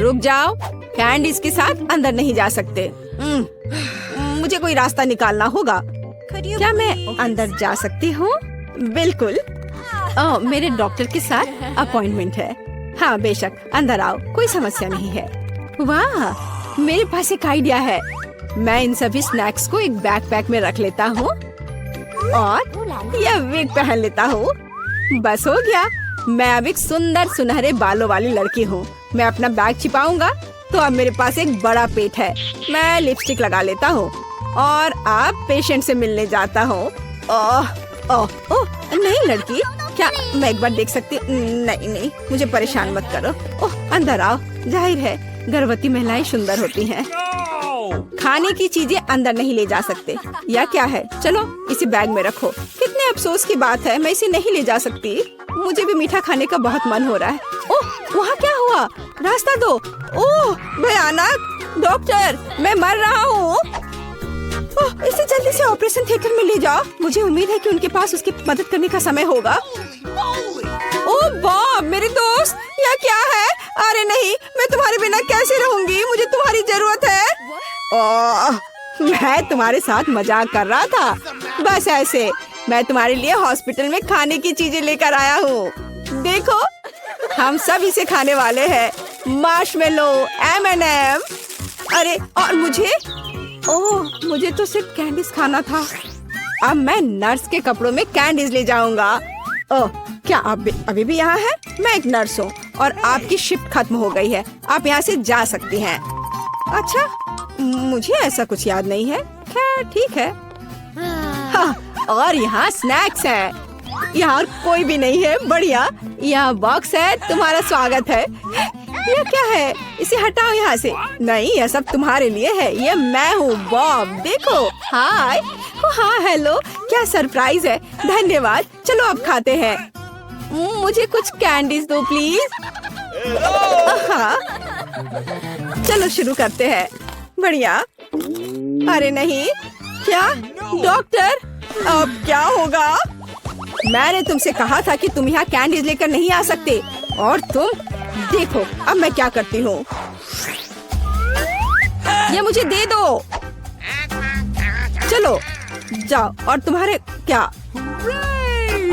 रुक जाओ, कैंडीज के साथ अंदर नहीं जा सकते। मुझे कोई रास्ता निकालना होगा। क्या मैं अंदर जा सकती हूँ? बिल्कुल। मेरे डॉक्टर के साथ अपॉइंटमेंट है। हाँ बेशक, अंदर आओ, कोई समस्या नहीं है। वाह, मेरे पास एक आइडिया है। मैं इन सभी स्नैक्स को एक बैकपैक में रख लेता हूँ और यह विग पहन लेता हूँ। बस हो गया, मैं अब एक सुंदर सुनहरे बालों वाली लड़की हूँ। मैं अपना बैग छिपाऊंगा तो अब मेरे पास एक बड़ा पेट है। मैं लिपस्टिक लगा लेता हूँ और अब पेशेंट से मिलने जाता हूँ। ओह ओह ओह, नहीं लड़की, क्या मैं एक बार देख सकती? नहीं नहीं, मुझे परेशान मत करो। ओह, अंदर आओ। जाहिर है गर्भवती महिलाएं सुंदर होती हैं। खाने की चीजें अंदर नहीं ले जा सकते। या क्या है? चलो इसे बैग में रखो। कितने अफसोस की बात है, मैं इसे नहीं ले जा सकती। मुझे भी मीठा खाने का बहुत मन हो रहा है। ओह, वहाँ क्या हुआ? रास्ता दो। ओह भयानक! डॉक्टर, मैं मर रहा हूँ। इसे जल्दी से ऑपरेशन थिएटर में ले जाओ। मुझे उम्मीद है कि उनके पास उसकी मदद करने का समय होगा। ओह बाप, मेरे दोस्त, यह क्या है? अरे नहीं, मैं तुम्हारे बिना कैसे रहूंगी? मुझे तुम्हारी जरूरत है। ओह, मैं तुम्हारे साथ मजाक कर रहा था। बस ऐसे, मैं तुम्हारे लिए हॉस्पिटल में खाने की चीजें लेकर आया हूँ। देखो, हम सब इसे खाने वाले हैं। Marshmallow, M&M। अरे और मुझे? ओह, मुझे तो सिर्फ कैंडीज खाना था। अब मैं नर्स के कपड़ों में कैंडीज ले जाऊंगा। ओह, क्या आप अभी भी यहाँ हैं? मैं एक नर्स हूँ और आपकी शिफ्ट खत्म हो गई है। आप यहाँ से जा सकती हैं। अच्छा, मुझे ऐसा कुछ याद नहीं है। खैर ठीक है। हाँ, और यहाँ स्नैक्स हैं। यहाँ कोई भी नहीं है। बढ़िया, यहाँ बॉक्स है, तुम्हारा स्वागत है। यह क्या है? इसे हटाओ यहाँ से। नहीं, यह सब तुम्हारे लिए है। ये मैं हूँ बॉब। देखो, हाय। हाँ हेलो, क्या सरप्राइज है। धन्यवाद। चलो अब खाते हैं। मुझे कुछ कैंडीज दो प्लीज। हाँ, चलो शुरू करते हैं। बढ़िया। अरे नहीं, क्या डॉक्टर, अब क्या होगा? मैंने तुमसे कहा था कि तुम यहाँ कैंडीज लेकर नहीं आ सकते, और तुम देखो अब मैं क्या करती हूँ। ये मुझे दे दो। चलो जाओ। और तुम्हारे क्या?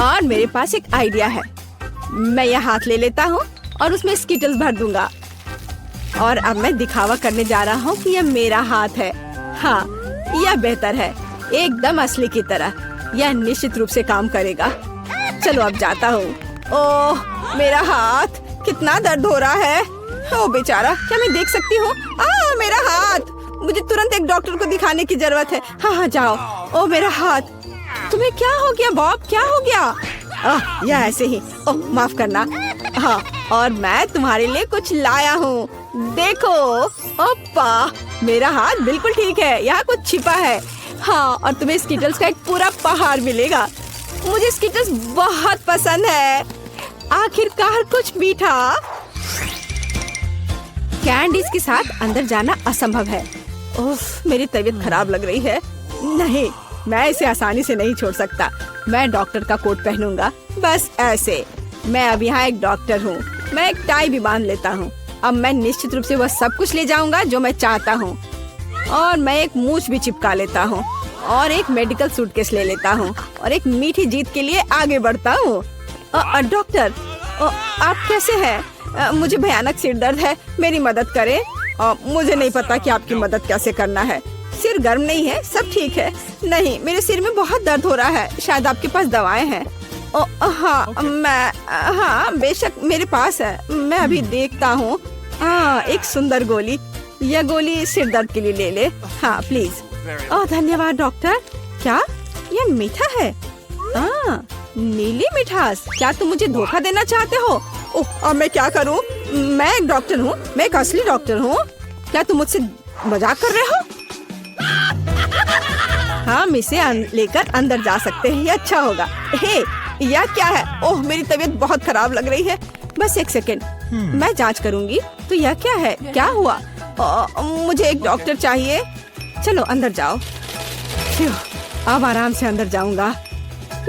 और मेरे पास एक आइडिया है। मैं यह हाथ ले लेता हूँ और उसमें स्किटल्स भर दूंगा। और अब मैं दिखावा करने जा रहा हूँ कि यह मेरा हाथ है। हाँ, यह बेहतर है, एकदम असली की तरह। यह निश्चित रूप से काम करेगा। चलो अब जाता हूँ। ओह, मेरा हाथ, कितना दर्द हो रहा है। ओह बेचारा, क्या मैं देख सकती हूँ? मेरा हाथ। मुझे तुरंत एक डॉक्टर को दिखाने की जरूरत है। हाँ हाँ जाओ। ओह मेरा हाथ। तुम्हें क्या हो गया बॉब? क्या हो गया? यह ऐसे ही। ओह माफ करना। हाँ, और मैं तुम्हारे लिए कुछ लाया हूँ। देखो, ओप्पा, मेरा हाथ बिल्कुल ठीक है। यहाँ कुछ छिपा है। हाँ, और तुम्हें स्किटल्स का एक पूरा पहाड़ मिलेगा। मुझे स्किटल्स बहुत पसंद है। आखिरकार कुछ मीठा। कैंडीज के साथ अंदर जाना असंभव है। उफ, मेरी तबीयत खराब लग रही है। नहीं, मैं इसे आसानी से नहीं छोड़ सकता। मैं डॉक्टर का कोट पहनूंगा, बस ऐसे। मैं अब यहाँ एक डॉक्टर हूँ। मैं एक टाई भी बांध लेता हूँ। अब मैं निश्चित रूप से वह सब कुछ ले जाऊंगा जो मैं चाहता हूँ। और मैं एक मूछ भी चिपका लेता हूँ और एक मेडिकल सूटकेस ले लेता हूँ और एक मीठी जीत के लिए आगे बढ़ता हूँ। डॉक्टर, आप कैसे हैं? मुझे भयानक सिर दर्द है, मेरी मदद करें। मुझे नहीं पता कि आपकी मदद कैसे करना है। सिर गर्म नहीं है, सब ठीक है। नहीं, मेरे सिर में बहुत दर्द हो रहा है। शायद आपके पास दवाएं हैं? हाँ बेशक मेरे पास है। मैं अभी देखता हूँ। एक सुंदर गोली। यह गोली सिर दर्द के लिए ले ले। हाँ प्लीज। धन्यवाद डॉक्टर। क्या यह मीठा है? नीली मिठास। क्या तुम मुझे धोखा देना चाहते हो? अब मैं क्या करूं? मैं एक डॉक्टर हूं, मैं एक असली डॉक्टर हूं। क्या तुम मुझसे मजाक कर रहे हो? हम इसे लेकर अंदर जा सकते हैं, ये अच्छा होगा। हे, यह क्या है? ओह मेरी तबीयत बहुत खराब लग रही है। बस एक सेकेंड, मैं जांच करूंगी। तो यह क्या है? क्या हुआ? मुझे एक डॉक्टर चाहिए। चलो अंदर जाओ। अब आराम से अंदर जाऊंगा।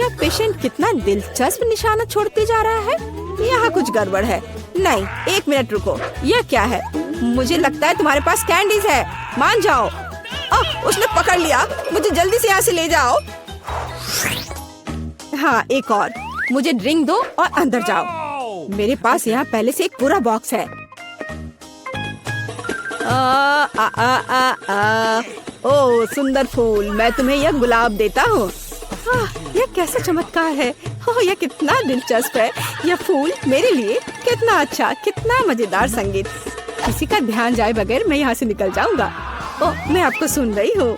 यह पेशेंट कितना दिलचस्प निशाना छोड़ते जा रहा है। यहाँ कुछ गड़बड़ है। नहीं, एक मिनट रुको। यह क्या है? मुझे लगता है तुम्हारे पास कैंडीज है, मान जाओ। उसने पकड़ लिया, मुझे जल्दी से यहाँ से ले जाओ। हाँ, एक और, मुझे ड्रिंक दो और अंदर जाओ। मेरे पास यहाँ पहले से एक पूरा बॉक्स है। ओह सुंदर फूल, मैं तुम्हें यह गुलाब देता हूँ। यह कैसा चमत्कार है। ओह यह कितना दिलचस्प है। यह फूल मेरे लिए कितना अच्छा, कितना मजेदार संगीत। किसी का ध्यान जाए बगैर मैं यहाँ से निकल जाऊंगा। ओह मैं आपको सुन रही हूँ।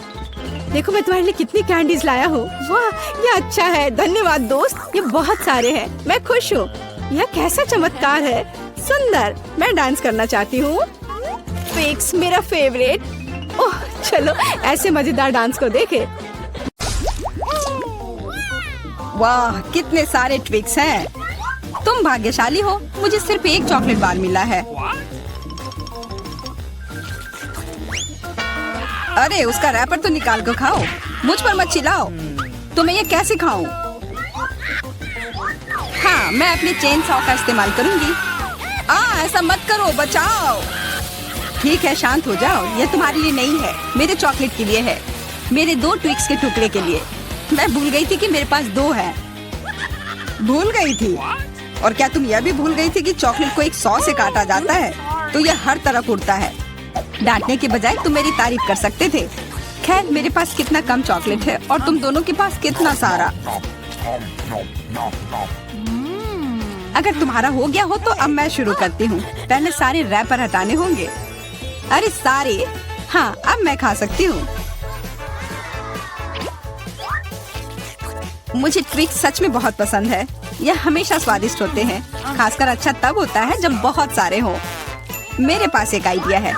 देखो मैं तुम्हारे लिए कितनी कैंडीज लाया हूँ। वाह यह अच्छा है, धन्यवाद दोस्त। ये बहुत सारे हैं, मैं खुश हूँ। यह कैसा चमत्कार है, सुंदर। मैं डांस करना चाहती हूँ। ट्विक्स मेरा फेवरेट। ओह चलो ऐसे मजेदार डांस को देखे। वाह कितने सारे ट्विक्स हैं। तुम भाग्यशाली हो, मुझे सिर्फ एक चॉकलेट बार मिला है। अरे उसका रैपर तो निकाल कर खाओ, मुझ पर मत चिल्लाओ। तो मैं ये कैसे खाऊं? हाँ मैं अपने चेन सॉ का इस्तेमाल करूंगी। ऐसा मत करो, बचाओ। ठीक है शांत हो जाओ, ये तुम्हारे लिए नहीं है, मेरे चॉकलेट के लिए है, मेरे 2 ट्विक्स के टुकड़े के लिए। मैं भूल गई थी कि मेरे पास 2 है। भूल गई थी? और क्या तुम यह भी भूल गई थी कि चॉकलेट को एक सॉ से काटा जाता है तो यह हर तरफ उड़ता है। डांटने के बजाय तुम मेरी तारीफ कर सकते थे। खैर मेरे पास कितना कम चॉकलेट है और तुम दोनों के पास कितना सारा। अगर तुम्हारा हो गया हो तो अब मैं शुरू करती हूँ। पहले सारे रैपर हटाने होंगे। अरे सारे? हाँ अब मैं खा सकती हूँ। मुझे ट्विक्स सच में बहुत पसंद है। यह हमेशा स्वादिष्ट होते हैं। खासकर अच्छा तब होता है जब बहुत सारे हों। मेरे पास एक आइडिया है।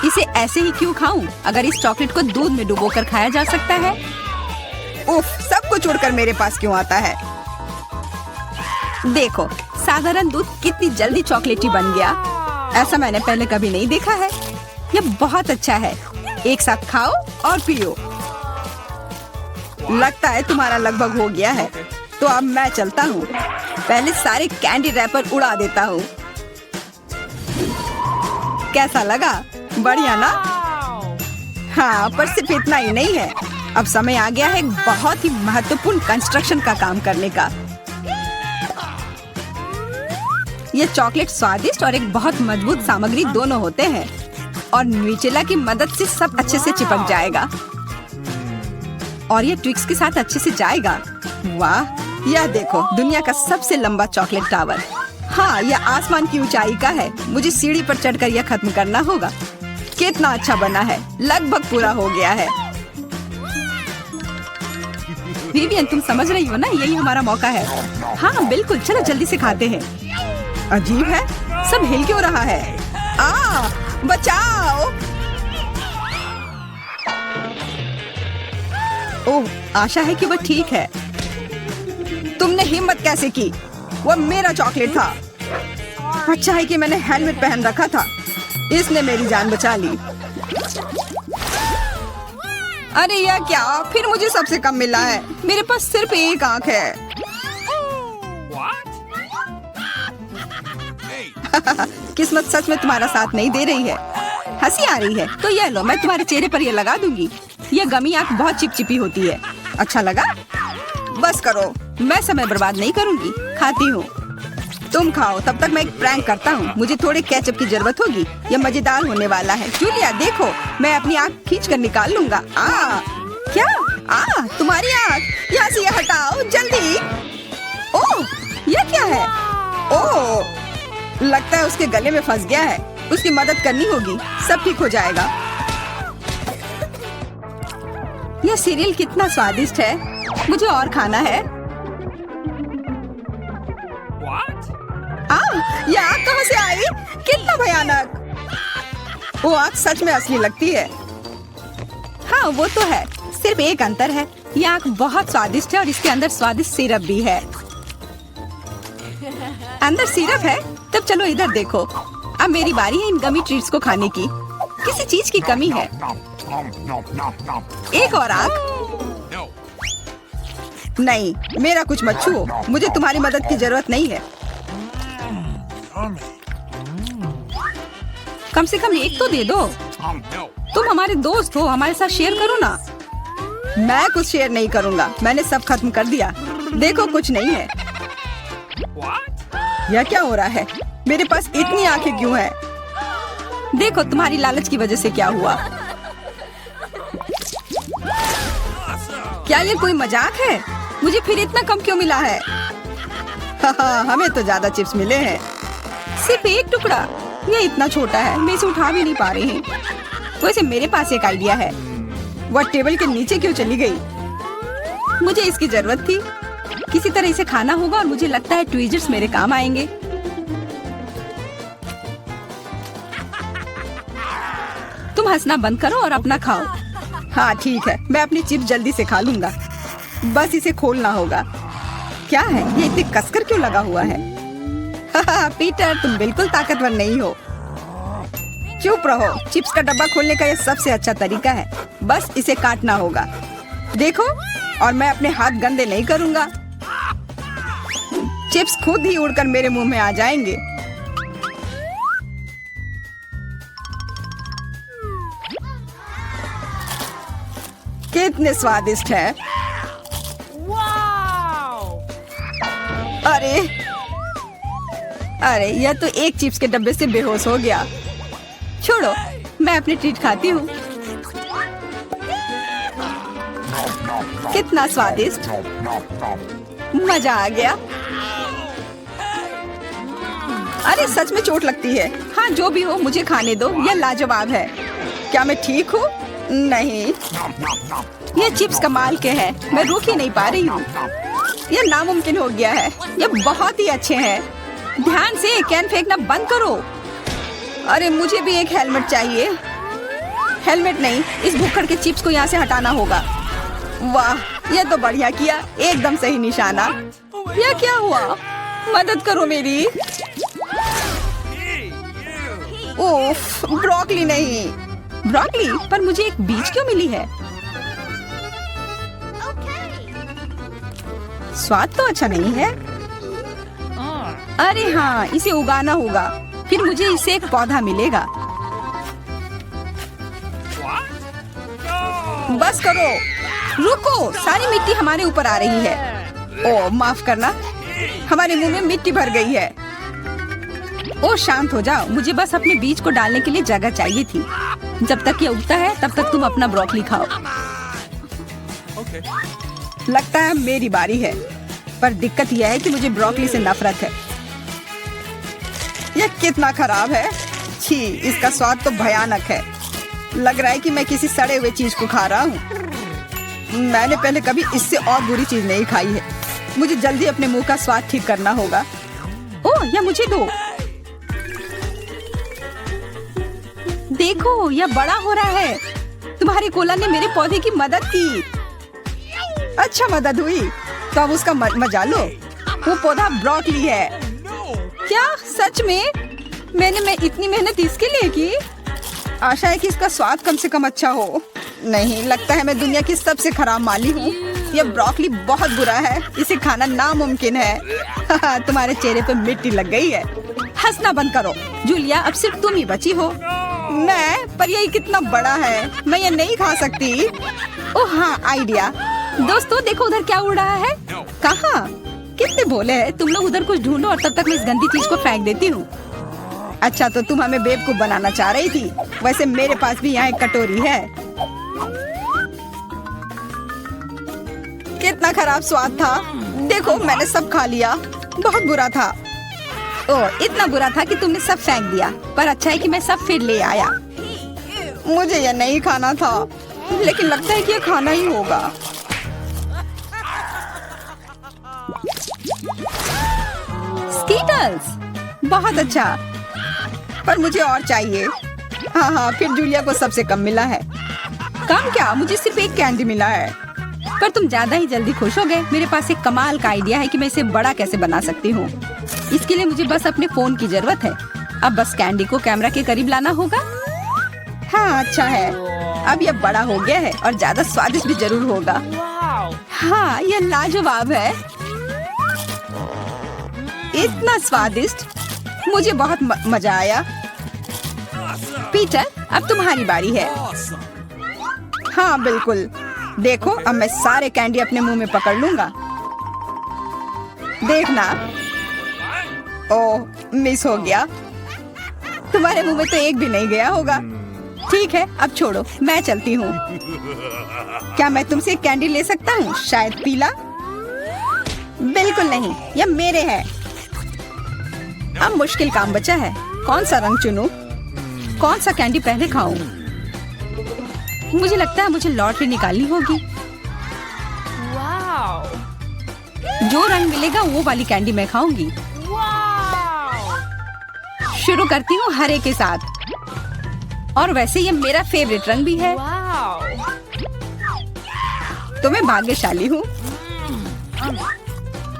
इसे ऐसे ही क्यों खाऊं? अगर इस चॉकलेट को दूध में डुबोकर खाया जा सकता है। उफ, सब कुछ उड़कर मेरे पास क्यों आता है? देखो साधारण दूध कितनी जल्दी चॉकलेटी बन गया। ऐसा मैंने पहले कभी नहीं देखा है। यह बहुत अच्छा है। एक साथ खाओ और पियो। लगता है तुम्हारा लगभग हो गया है, तो अब मैं चलता हूँ। पहले सारे कैंडी रैपर उड़ा देता हूँ। कैसा लगा? बढ़िया ना? हाँ पर सिर्फ इतना ही नहीं है। अब समय आ गया है एक बहुत ही महत्वपूर्ण कंस्ट्रक्शन का काम करने का। ये चॉकलेट स्वादिष्ट और एक बहुत मजबूत सामग्री दोनों होते हैं और न्यूटेला की मदद से सब अच्छे से चिपक जाएगा और ये ट्विक्स के साथ अच्छे से जाएगा। वाह यह देखो, दुनिया का सबसे लंबा चॉकलेट टावर। हाँ यह आसमान की ऊंचाई का है। मुझे सीढ़ी पर चढ़कर यह खत्म करना होगा। कितना अच्छा बना है, लगभग पूरा हो गया है। विवियन तुम समझ रही हो ना, यही हमारा मौका है। हाँ बिल्कुल, चलो जल्दी से खाते हैं। अजीब है, सब हिल क्यों रहा है? बचाओ। ओह आशा है कि वह ठीक है। तुमने हिम्मत कैसे की? वह मेरा चॉकलेट था। अच्छा है कि मैंने हेलमेट पहन रखा था, इसने मेरी जान बचा ली। अरे यह क्या, फिर मुझे सबसे कम मिला है। मेरे पास सिर्फ एक आंख है। किस्मत सच में तुम्हारा साथ नहीं दे रही है। हंसी आ रही है तो यह लो, मैं तुम्हारे चेहरे पर यह लगा दूंगी। यह गमी आंख बहुत चिपचिपी होती है। अच्छा लगा? बस करो, मैं समय बर्बाद नहीं करूंगी। खाती हूँ, तुम खाओ, तब तक मैं एक प्रैंक करता हूँ। मुझे थोड़े केचप की जरूरत होगी। यह मजेदार होने वाला है। जूलिया देखो, मैं अपनी आँख खींच कर निकाल लूंगा। क्या? तुम्हारी आँख, यहाँ से यह हटाओ जल्दी। ओह यह क्या है? ओह लगता है उसके गले में फंस गया है। उसकी मदद करनी होगी, सब ठीक हो जाएगा। यह सीरियल कितना स्वादिष्ट है, मुझे और खाना है। यह आग कहाँ से आई? कितना भयानक। वो आग सच में असली लगती है। हाँ वो तो है, सिर्फ एक अंतर है, यह आग बहुत स्वादिष्ट है और इसके अंदर स्वादिष्ट सिरप भी है। अंदर सिरप है? तब चलो इधर देखो। अब मेरी बारी है इन गमी ट्रीट्स को खाने की। किसी चीज की कमी है। एक और आग? नहीं, मेरा कुछ मत छुओ, मुझे तुम्हारी मदद की जरूरत नहीं है। कम से कम एक तो दे दो। तुम हमारे दोस्त हो, हमारे साथ शेयर करो ना। मैं कुछ शेयर नहीं करूँगा, मैंने सब खत्म कर दिया। देखो कुछ नहीं है। यह क्या हो रहा है? मेरे पास इतनी आंखें क्यों है? देखो तुम्हारी लालच की वजह से क्या हुआ। क्या ये कोई मजाक है? मुझे फिर इतना कम क्यों मिला है? हमें तो ज्यादा चिप्स मिले हैं। सिर्फ एक टुकड़ा? ये इतना छोटा है, मैं इसे उठा भी नहीं पा रही हूँ। वैसे मेरे पास एक आइडिया है। वह टेबल के नीचे क्यों चली गई? मुझे इसकी जरूरत थी। किसी तरह इसे खाना होगा और मुझे लगता है ट्वीजर्स मेरे काम आएंगे। तुम हंसना बंद करो और अपना खाओ। हाँ ठीक है, मैं अपनी चिप्स जल्दी से खा लूंगा। बस इसे खोलना होगा। क्या है ये इतने कसकर क्यों लगा हुआ है? पीटर तुम बिल्कुल ताकतवर नहीं हो। चुप रहो। चिप्स का डब्बा खोलने का ये सबसे अच्छा तरीका है। बस इसे काटना होगा। देखो, और मैं अपने हाथ गंदे नहीं करूंगा। चिप्स खुद ही उड़कर मेरे मुंह में आ जाएंगे। कितने स्वादिष्ट है। अरे अरे, यह तो एक चिप्स के डब्बे से बेहोश हो गया। छोड़ो, मैं अपनी ट्रीट खाती हूँ। कितना स्वादिष्ट, मजा आ गया। अरे सच में चोट लगती है। हाँ जो भी हो, मुझे खाने दो। यह लाजवाब है। क्या मैं ठीक हूँ? नहीं, ये चिप्स कमाल के हैं। मैं रुक ही नहीं पा रही हूँ। यह नामुमकिन हो गया है। ये बहुत ही अच्छे हैं। ध्यान से, कैन फेंकना बंद करो। अरे मुझे भी एक हेलमेट चाहिए। हेलमेट नहीं, इस भुक्कड़ के चिप्स को यहाँ से हटाना होगा। वाह, यह तो बढ़िया किया। एकदम सही निशाना। यह क्या हुआ? मदद करो मेरी। उफ, ब्रोकली नहीं। ब्रोकली? पर मुझे एक बीज क्यों मिली है? स्वाद तो अच्छा नहीं है। अरे हाँ, इसे उगाना होगा। फिर मुझे इससे एक पौधा मिलेगा। बस करो। रुको, सारी मिट्टी हमारे ऊपर आ रही है। ओह माफ करना, हमारे मुंह में मिट्टी भर गई है। ओह शांत हो जाओ। मुझे बस अपने बीज को डालने के लिए जगह चाहिए थी। जब तक ये उगता है तब तक तुम अपना ब्रोकली खाओ। लगता है मेरी बारी है, पर दिक्कत यह है कि मुझे ब्रोकली से नफरत है। यह कितना खराब है। छी, इसका स्वाद तो भयानक है। लग रहा है कि मैं किसी सड़े हुए चीज को खा रहा हूँ। मैंने पहले कभी इससे और बुरी चीज नहीं खाई है। मुझे जल्दी अपने मुंह का स्वाद ठीक करना होगा। ओह, यह मुझे दो। देखो, यह बड़ा हो रहा है। तुम्हारे कोला ने मेरे पौधे की मदद की। अच्छा मदद हुई, तो अब उसका मजा लो। वो पौधा ब्रोकली है। क्या सच में? मैंने इतनी मेहनत इसके लिए की। आशा है कि इसका स्वाद कम से कम अच्छा हो। नहीं, लगता है मैं दुनिया की सबसे खराब माली हूँ। यह ब्रोकली बहुत बुरा है। इसे खाना नामुमकिन है। तुम्हारे चेहरे पे मिट्टी लग गई है। हंसना बंद करो। जूलिया, अब सिर्फ तुम ही बची हो। मैं? पर यही कितना बड़ा है, मैं ये नहीं खा सकती। ओह हाँ, आइडिया। दोस्तों देखो, उधर क्या उड़ रहा है। कहाँ? कितने भोले हैं तुम लोग। उधर कुछ ढूंढो और तब तक मैं इस गंदी चीज को फेंक देती हूँ। अच्छा, तो तुम हमें बेवकूफ बनाना चाह रही थी। वैसे मेरे पास भी यहाँ एक कटोरी है। कितना खराब स्वाद था। देखो, मैंने सब खा लिया। बहुत बुरा था। ओह, इतना बुरा था कि तुमने सब फेंक दिया। पर अच्छा है कि मैं सब फिर ले आया। मुझे यह नहीं खाना था, लेकिन लगता है कि यह खाना ही होगा। स्कीटल्स, बहुत अच्छा। पर मुझे और चाहिए। हाँ हाँ, फिर जूलिया को सबसे कम मिला है। कम क्या, मुझे सिर्फ एक कैंडी मिला है। पर तुम ज्यादा ही जल्दी खुश हो गए। मेरे पास एक कमाल का आइडिया है कि मैं इसे बड़ा कैसे बना सकती हूँ। इसके लिए मुझे बस अपने फोन की जरूरत है। अब बस कैंडी को कैमरा के करीब लाना होगा। हाँ अच्छा है, अब यह बड़ा हो गया है और ज्यादा स्वादिष्ट भी जरूर होगा। हाँ, यह लाजवाब है। इतना स्वादिष्ट, मुझे बहुत मजा आया। पीटर, अब तुम्हारी बारी है। हाँ बिल्कुल, देखो अब मैं सारे कैंडी अपने मुंह में पकड़ लूंगा। देखना। ओह, मिस हो गया। तुम्हारे मुंह में तो एक भी नहीं गया होगा। ठीक है, अब छोड़ो, मैं चलती हूँ। क्या मैं तुमसे एक कैंडी ले सकता हूँ? शायद पीला? बिल्कुल नहीं, यह मेरे है। अब मुश्किल काम बचा है। कौन सा रंग चुनूं? कौन सा कैंडी पहले खाऊं? मुझे लगता है मुझे लॉटरी निकालनी होगी। जो रंग मिलेगा वो वाली कैंडी मैं खाऊंगी। शुरू करती हूँ हरे के साथ। और वैसे ये मेरा फेवरेट रंग भी है। तो मैं भाग्यशाली हूँ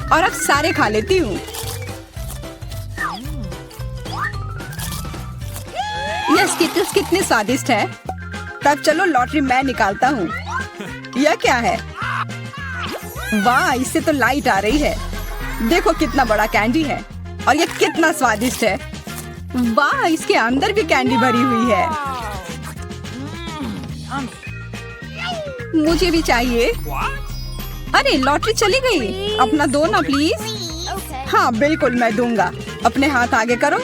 और अब सारे खा लेती हूँ। ये स्किटल्स कितने स्वादिष्ट है। तब चलो लॉटरी मैं निकालता हूँ। यह क्या है? वाह, इससे तो लाइट आ रही है। देखो कितना बड़ा कैंडी है और ये कितना स्वादिष्ट है। वाह, इसके अंदर भी कैंडी भरी हुई है। मुझे भी चाहिए। अरे लॉटरी चली गई। अपना दो ना प्लीज। हाँ बिल्कुल, मैं दूंगा। अपने हाथ आगे करो।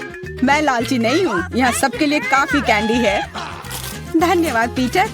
मैं लालची नहीं हूँ। यहाँ सबके लिए काफी कैंडी है। धन्यवाद पीटर।